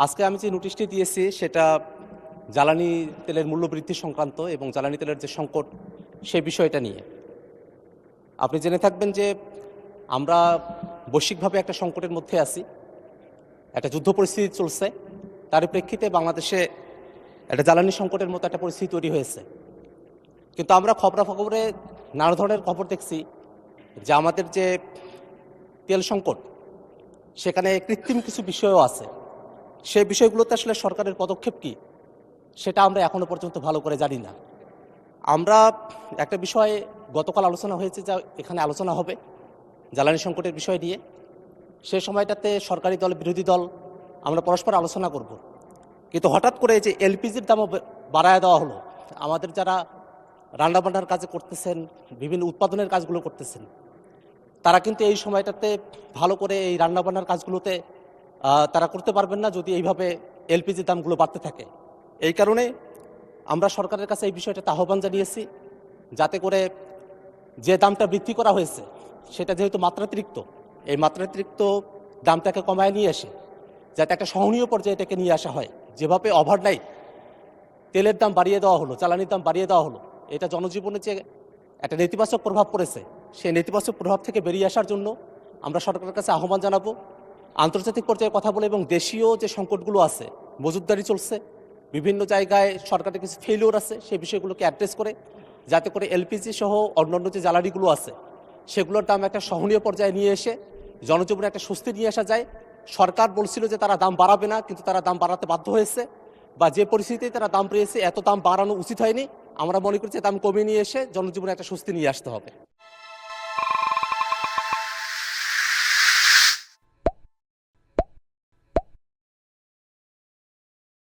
আজকে আমি যে নোটিশটি দিয়েছি সেটা জ্বালানি তেলের মূল্য বৃদ্ধি সংক্রান্ত এবং জ্বালানি তেলের যে সংকট সেই বিষয়টা নিয়ে। আপনি জেনে থাকবেন যে আমরা বৈশ্বিকভাবে একটা সংকটের মধ্যে আছি, একটা যুদ্ধ পরিস্থিতি চলছে। তার প্রেক্ষিতে বাংলাদেশে একটা জ্বালানি সংকটের মতো একটা পরিস্থিতি তৈরি হয়েছে। কিন্তু আমরা খবরাখবরে নানা ধরনের খবর দেখছি যে আমাদের যে তেল সংকট সেখানে কৃত্রিম কিছু বিষয়ও আছে। সেই বিষয়গুলোতে আসলে সরকারের পদক্ষেপ কী সেটা আমরা এখনো পর্যন্ত ভালো করে জানি না। আমরা একটা বিষয়ে গতকাল আলোচনা হয়েছে, যা এখানে আলোচনা হবে জ্বালানি সংকটের বিষয় নিয়ে। সে সময়টাতে সরকারি দল বিরোধী দল আমরা পরস্পর আলোচনা করব, কিন্তু হঠাৎ করে যে এলপিজির দামও বাড়ায় দেওয়া হলো। আমাদের যারা রান্নাবান্নার কাজে করতেছেন, বিভিন্ন উৎপাদনের কাজগুলো করতেছেন, তারা কিন্তু এই সময়টাতে ভালো করে এই রান্নাবান্নার কাজগুলোতে তারা করতে পারবেন না যদি এইভাবে এলপিজির দামগুলো বাড়তে থাকে। এই কারণে আমরা সরকারের কাছে এই বিষয়টাতে আহ্বান জানিয়েছি, যাতে করে যে দামটা বৃদ্ধি করা হয়েছে সেটা যেহেতু মাত্রাতিরিক্ত, এই মাত্রাতিরিক্ত দামটাকে কমায় নিয়ে আসে, যাতে একটা সহনীয় পর্যায়ে এটাকে নিয়ে আসা হয়। যেভাবে ওভারনাইট তেলের দাম বাড়িয়ে দেওয়া হলো, জ্বালানির দাম বাড়িয়ে দেওয়া হলো, এটা জনজীবনে যে একটা নেতিবাচক প্রভাব পড়েছে, সেই নেতিবাচক প্রভাব থেকে বেরিয়ে আসার জন্য আমরা সরকারের কাছে আহ্বান জানাবো। আন্তর্জাতিক পর্যায়ে কথা বলে এবং দেশীয় যে সংকটগুলো আছে, মজুতদারি চলছে, বিভিন্ন জায়গায় সরকারের কিছু ফেলিওর আছে, সেই বিষয়গুলোকে অ্যাড্রেস করে যাতে করে এলপিজি সহ অন্যান্য যে জ্বালানিগুলো আছে সেগুলোর দাম একটা সহনীয় পর্যায়ে নিয়ে এসে জনজীবনে একটা স্বস্তি নিয়ে আসা যায়। সরকার বলছিল যে তারা দাম বাড়াবে না, কিন্তু তারা দাম বাড়াতে বাধ্য হয়েছে, বা যে পরিস্থিতিতে তারা দাম পেয়েছে এত দাম বাড়ানো উচিত হয়নি। আমরা মনে করছি দাম কমিয়ে নিয়ে এসে জনজীবনে একটা স্বস্তি নিয়ে আসতে হবে।